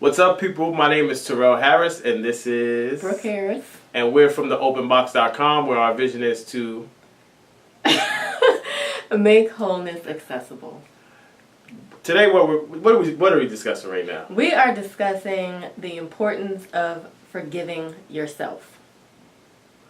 What's up, people? My name is Terrell Harris, and this is Brooke Harris. And we're from the openbox.com, where our vision is to make wholeness accessible. Today, what are we discussing right now? We are discussing the importance of forgiving yourself.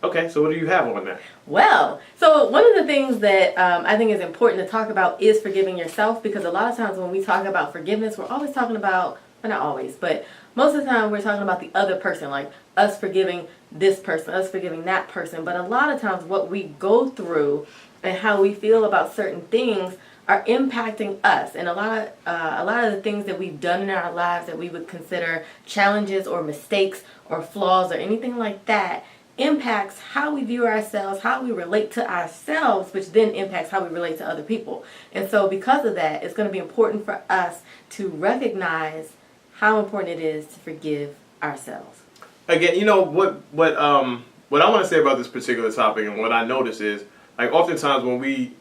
Okay, so what do you have on that? Well, so one of the things that I think is important to talk about is forgiving yourself, because a lot of times when we talk about forgiveness, we're always talking about, well, not always, but most of the time we're talking about the other person, like us forgiving this person, us forgiving that person. But a lot of times what we go through and how we feel about certain things are impacting us, and a lot of the things that we've done in our lives that we would consider challenges or mistakes or flaws or anything like that impacts how we view ourselves, how we relate to ourselves, which then impacts how we relate to other people. And so because of that, it's going to be important for us to recognize how important it is to forgive ourselves. Again, you know what I want to say about this particular topic, and what I notice is, like, oftentimes when we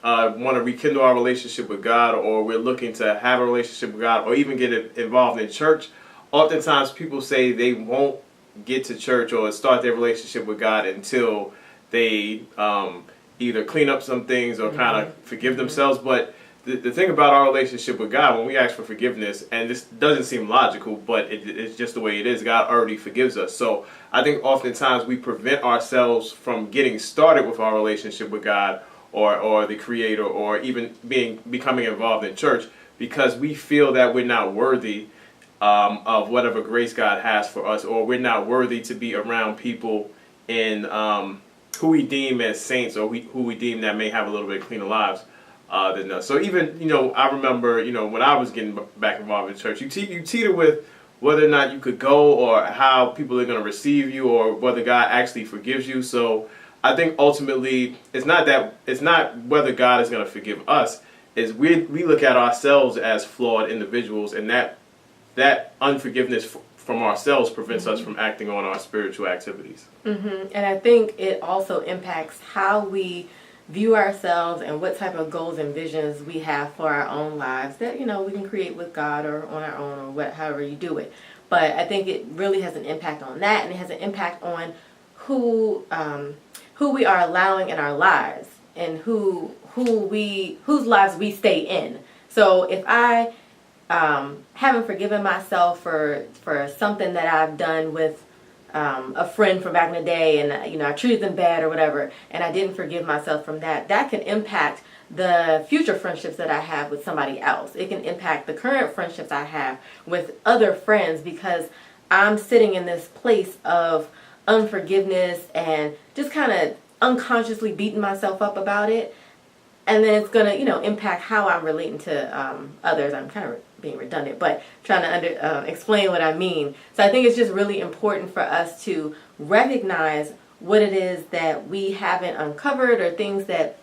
want to rekindle our relationship with God, or we're looking to have a relationship with God, or even get involved in church, oftentimes people say they won't get to church or start their relationship with God until they either clean up some things or kind of forgive themselves. But the thing about our relationship with God, when we ask for forgiveness, and this doesn't seem logical, but it's just the way it is, God already forgives us. So I think oftentimes we prevent ourselves from getting started with our relationship with God or the Creator, or even becoming involved in church, because we feel that we're not worthy of whatever grace God has for us, or we're not worthy to be around people in who we deem as saints, or who we deem that may have a little bit cleaner lives than us. So even, I remember, when I was getting back involved in church, you teeter with whether or not you could go, or how people are going to receive you, or whether God actually forgives you. So I think ultimately it's not whether God is going to forgive us. Is we look at ourselves as flawed individuals, and that unforgiveness from ourselves prevents us from acting on our spiritual activities. And I think it also impacts how we view ourselves and what type of goals and visions we have for our own lives that, we can create with God or on our own, or however you do it. But I think it really has an impact on that, and it has an impact on who we are allowing in our lives, and whose lives we stay in. So if I haven't forgiven myself for something that I've done with a friend from back in the day, and I treated them bad or whatever, and I didn't forgive myself from that can impact the future friendships that I have with somebody else. It can impact the current friendships I have with other friends, because I'm sitting in this place of unforgiveness and just kind of unconsciously beating myself up about it. And then it's going to, impact how I'm relating to others. I'm kind of being redundant, but trying to explain what I mean. So I think it's just really important for us to recognize what it is that we haven't uncovered, or things that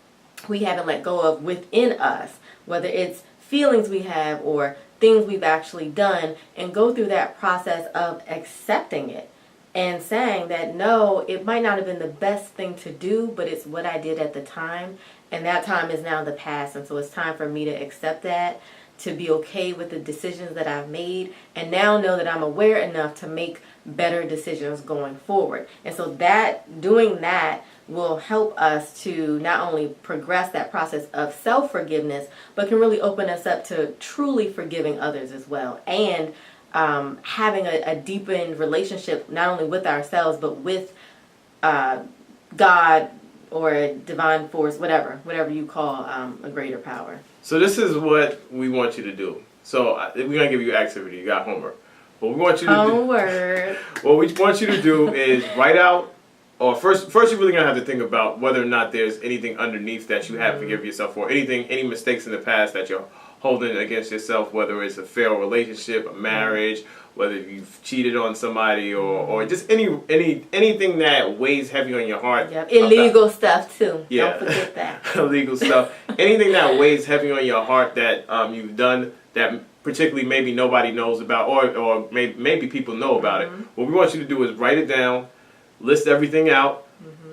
we haven't let go of within us, whether it's feelings we have or things we've actually done, and go through that process of accepting it and saying that, no, it might not have been the best thing to do, but it's what I did at the time. And that time is now the past. And so it's time for me to accept that, to be okay with the decisions that I've made, and now know that I'm aware enough to make better decisions going forward. And so doing that will help us to not only progress that process of self-forgiveness, but can really open us up to truly forgiving others as well. And having a deepened relationship, not only with ourselves, but with God, or a divine force, whatever you call a greater power. So this is what we want you to do. So we're going to give you activity. You got homework. What we want you to do, what we want you to do is write out, or first you're really going to have to think about whether or not there's anything underneath that you have to forgive yourself for, any mistakes in the past that you're holding against yourself, whether it's a failed relationship, a marriage, whether you've cheated on somebody, or just anything that weighs heavy on your heart. Yep. Illegal stuff too. Yeah. Don't forget that. Illegal stuff. Anything that weighs heavy on your heart that you've done that particularly maybe nobody knows about, or maybe people know about it. What we want you to do is write it down, list everything out,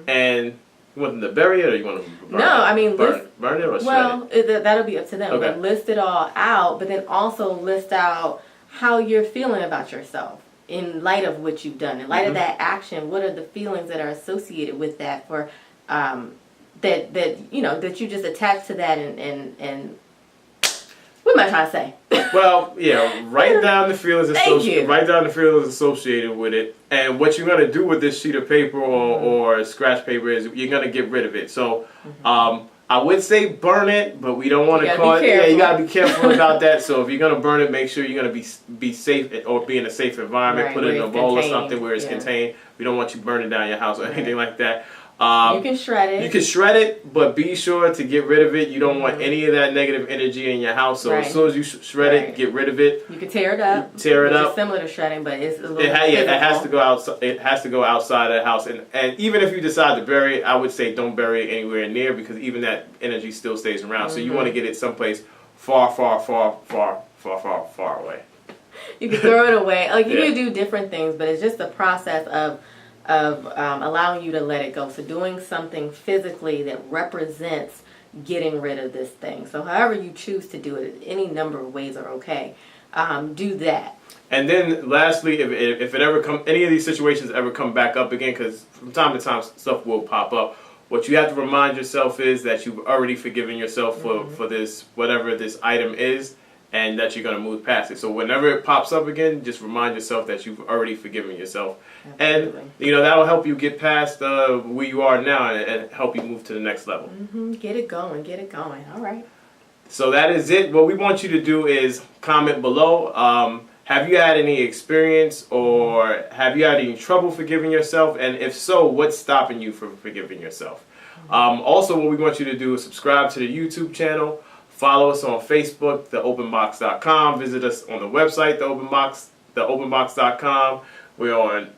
and you want them to bury it, or you want them to burn it? No, I mean, burn it or shred it? That'll be up to them. Okay. But list it all out, but then also list out how you're feeling about yourself in light of what you've done, in light of that action. What are the feelings that are associated with that for that you just attach to that and what am I trying to say? Well, yeah, write down the feelings Thank you. write down the feelings associated with it, and what you're gonna do with this sheet of paper or scratch paper is you're gonna get rid of it. So, I would say burn it, but we don't want to cause. Yeah, you gotta be careful about that. So if you're gonna burn it, make sure you're gonna be safe or be in a safe environment. Right, Put it in a bowl or contained. something where it's contained. We don't want you burning down your house or anything like that. You can shred it. You can shred it, but be sure to get rid of it. You don't want any of that negative energy in your house. So as soon as you shred it, get rid of it. You can tear it up. Tear it which up. is similar to shredding, but it's a little. It has to go outside. It has to go outside of the house, and even if you decide to bury it, I would say don't bury it anywhere near, because even that energy still stays around. So you want to get it someplace far, far, far, far, far, far, far away. You can throw it away. Like you can do different things, but it's just the process of allowing you to let it go. So doing something physically that represents getting rid of this thing. So however you choose to do it, any number of ways are okay. Do that. And then lastly, if it ever any of these situations ever come back up again, because from time to time stuff will pop up, what you have to remind yourself is that you've already forgiven yourself for this, whatever this item is, and that you're going to move past it. So whenever it pops up again, just remind yourself that you've already forgiven yourself. Absolutely. And that'll help you get past where you are now and help you move to the next level. Get it going. All right. So that is it. What we want you to do is comment below. Have you had any experience, or have you had any trouble forgiving yourself? And if so, what's stopping you from forgiving yourself? Also, what we want you to do is subscribe to the YouTube channel. Follow us on Facebook, theopenbox.com. Visit us on the website, theopenbox.com. We're on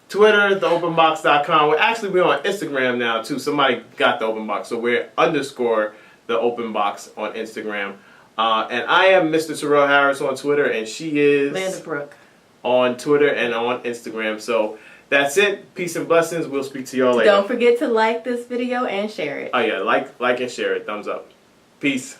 Twitter, theopenbox.com. We're on Instagram now too. Somebody got the Open Box, so we're _ the Open Box on Instagram. And I am Mr. Terrell Harris on Twitter, and she is Landon Brooke on Twitter and on Instagram. So that's it. Peace and blessings. We'll speak to y'all later. Don't forget to like this video and share it. Oh yeah, like and share it. Thumbs up. Peace.